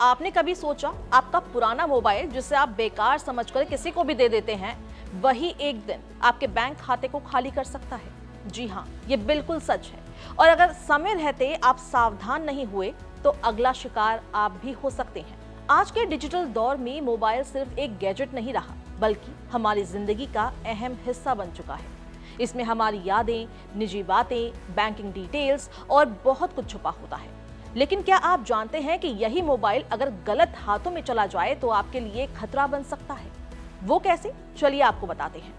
आपने कभी सोचा आपका पुराना मोबाइल जिसे आप बेकार समझकर किसी को भी दे देते हैं, वही एक दिन आपके बैंक खाते को खाली कर सकता है? जी हाँ, ये बिल्कुल सच है। और अगर समय रहते आप सावधान नहीं हुए तो अगला शिकार आप भी हो सकते हैं। आज के डिजिटल दौर में मोबाइल सिर्फ एक गैजेट नहीं रहा, बल्कि हमारी जिंदगी का अहम हिस्सा बन चुका है। इसमें हमारी यादें, निजी बातें, बैंकिंग डिटेल्स और बहुत कुछ छुपा होता है। लेकिन क्या आप जानते हैं कि यही मोबाइल अगर गलत हाथों में चला जाए तो आपके लिए खतरा बन सकता है? वो कैसे? चलिए आपको बताते हैं।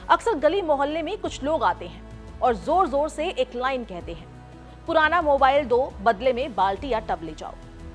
अक्सर गली मोहल्ले में कुछ लोग आते हैं और जोर जोर से एक लाइन कहते हैं, पुराना मोबाइल दो, बदले में बाल्टी या टब ले जाओ।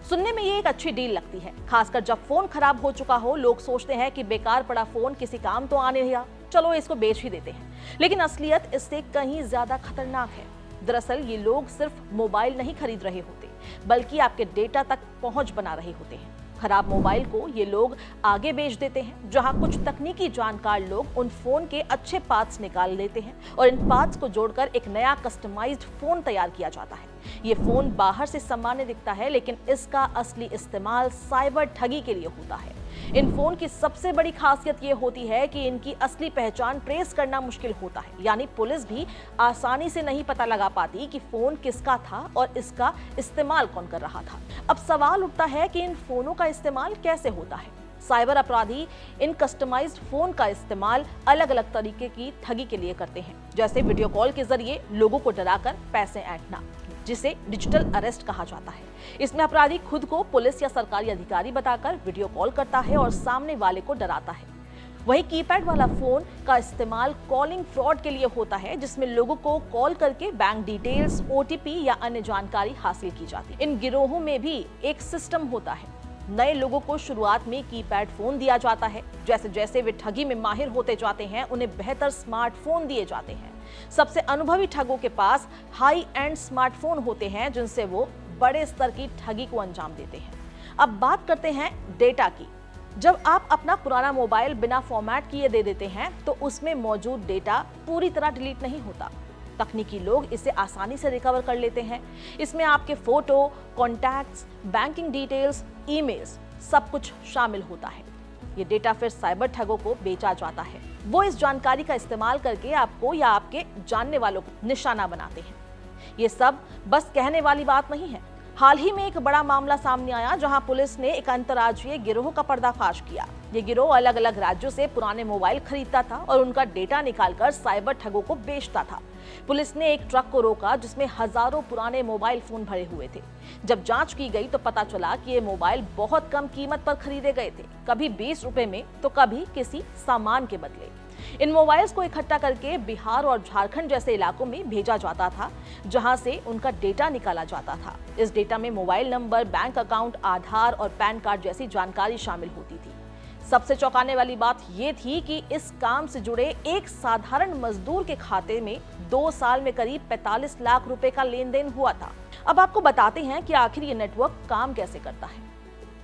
सुनने में ये एक अच्छी डील लगती है, खासकर जब फोन खराब हो चुका हो। लोग सोचते हैं कि बेकार पड़ा फोन किसी काम तो आने दिया, चलो इसको बेच ही देते हैं। लेकिन असलियत इससे कहीं ज्यादा खतरनाक है। दरअसल ये लोग सिर्फ मोबाइल नहीं खरीद रहे होते, बल्कि आपके डेटा तक पहुंच बना रहे होते हैं। खराब मोबाइल को ये लोग आगे बेच देते हैं, जहां कुछ तकनीकी जानकार लोग उन फोन के अच्छे पार्ट्स निकाल लेते हैं और इन पार्ट्स को जोड़कर एक नया कस्टमाइज्ड फोन तैयार किया जाता है। ये फोन बाहर से सामान्य दिखता है, लेकिन इसका असली इस्तेमाल साइबर ठगी के लिए होता है। इन फोन की सबसे बड़ी खासियत ये होती है कि इनकी असली पहचान ट्रेस करना मुश्किल होता है, यानी पुलिस भी आसानी से नहीं पता लगा पाती कि फोन किसका था और इसका इस्तेमाल कौन कर रहा था। अब सवाल उठता है कि इन फोनों का इस्तेमाल कैसे होता है। साइबर अपराधी इन कस्टमाइज्ड फोन का इस्तेमाल अलग अलग तरीके की ठगी के लिए करते हैं, जैसे वीडियो कॉल के जरिए लोगों को डराकर पैसे ऐंठना, जिसे डिजिटल अरेस्ट कहा जाता है। इसमें अपराधी खुद को पुलिस या सरकारी अधिकारी बताकर वीडियो कॉल करता है और सामने वाले को डराता है। वहीं कीपैड वाला फोन का इस्तेमाल कॉलिंग फ्रॉड के लिए होता है, जिसमें लोगों को कॉल करके बैंक डिटेल्स, ओटीपी या अन्य जानकारी हासिल की जाती है। इन गिरोहों में भी एक सिस्टम होता है। नए लोगों को शुरुआत में कीपैड फोन दिया जाता है। जैसे जैसे वे ठगी में माहिर होते जाते हैं, उन्हें बेहतर स्मार्टफोन दिए जाते हैं। सबसे अनुभवी ठगों के पास हाई एंड स्मार्टफोन होते हैं, जिनसे वो बड़े स्तर की ठगी को अंजाम देते हैं। अब बात करते हैं डेटा की। जब आप अपना पुराना मोबाइल बिना फॉर्मेट किए दे देते हैं, तो उसमें मौजूद डेटा पूरी तरह डिलीट नहीं होता। तकनीकी लोग इसे आसानी से रिकवर कर लेते हैं। इसमें आपके photo, contacts, banking details, emails, सब कुछ शामिल होता है। ये डेटा फिर साइबर ठगों को बेचा जाता है। वो इस जानकारी का इस्तेमाल करके आपको या आपके जानने वालों को निशाना बनाते हैं। ये सब बस कहने वाली बात नहीं है। हाल ही में एक बड़ा मामला सामने आया, जहां पुलिस ने एक अंतर्राज्यीय गिरोह का पर्दाफाश किया। ये गिरोह अलग अलग राज्यों से पुराने मोबाइल खरीदता था और उनका डेटा निकालकर साइबर ठगों को बेचता था। पुलिस ने एक ट्रक को रोका, जिसमें हजारों पुराने मोबाइल फोन भरे हुए थे। जब जांच की गई तो पता चला कि ये मोबाइल बहुत कम कीमत पर खरीदे गए थे, कभी 20 रुपए में तो कभी किसी सामान के बदले। इन मोबाइल्स को इकट्ठा करके बिहार और झारखंड जैसे इलाकों में भेजा जाता था, जहां से उनका डेटा निकाला जाता था। इस डेटा में मोबाइल नंबर, बैंक अकाउंट, आधार और पैन कार्ड जैसी जानकारी शामिल होती थी। सबसे चौंकाने वाली बात यह थी कि इस काम से जुड़े एक साधारण मजदूर के खाते में 2 साल में करीब 45 लाख रुपए का लेन देन हुआ था। अब आपको बताते हैं कि आखिर ये नेटवर्क काम कैसे करता है।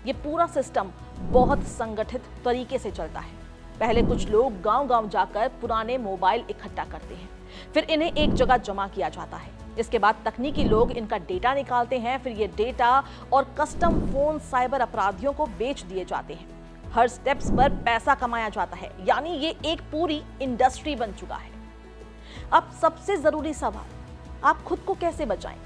ये पूरा सिस्टम बहुत संगठित तरीके से चलता है। पहले कुछ लोग गांव-गांव जाकर पुराने मोबाइल इकट्ठा करते हैं, फिर इन्हें एक जगह जमा किया जाता है। इसके बाद तकनीकी लोग इनका डेटा निकालते हैं, फिर ये डेटा और कस्टम फोन साइबर अपराधियों को बेच दिए जाते हैं। हर स्टेप्स पर पैसा कमाया जाता है, यानी ये एक पूरी इंडस्ट्री बन चुका है। अब सबसे जरूरी सवाल, आप खुद को कैसे बचाएं?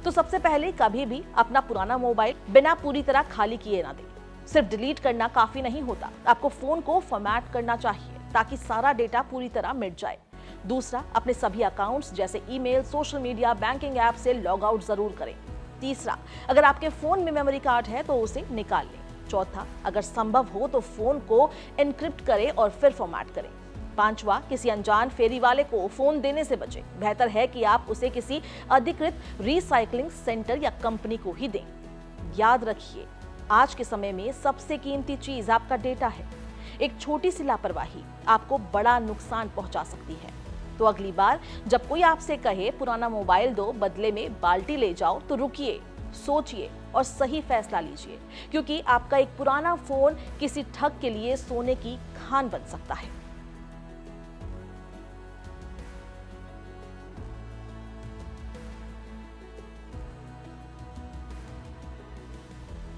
तो सबसे पहले कभी भी अपना पुराना मोबाइल बिना पूरी तरह खाली किए ना दें। सिर्फ डिलीट करना काफी नहीं होता, आपको फोन को फॉर्मेट करना चाहिए ताकि सारा डेटा पूरी तरह मिट जाए। दूसरा, अपने सभी अकाउंट्स जैसे email, social media, banking app से लॉग आउट जरूर करें। तीसरा, अगर आपके फोन में मेमोरी कार्ड है तो उसे निकाल लें। चौथा, अगर संभव हो तो फोन को एनक्रिप्ट करें और फिर फॉर्मेट करें। पांचवा, किसी अनजान फेरी वाले को फोन देने से बचें। बेहतर है कि आप उसे किसी अधिकृत रिसाइकलिंग सेंटर या कंपनी को ही दें। याद रखिए, आज के समय में सबसे कीमती चीज आपका डेटा है। एक छोटी सी लापरवाही आपको बड़ा नुकसान पहुंचा सकती है। तो अगली बार जब कोई आपसे कहे पुराना मोबाइल दो, बदले में बाल्टी ले जाओ, तो रुकिए, सोचिए और सही फैसला लीजिए, क्योंकि आपका एक पुराना फोन किसी ठग के लिए सोने की खान बन सकता है।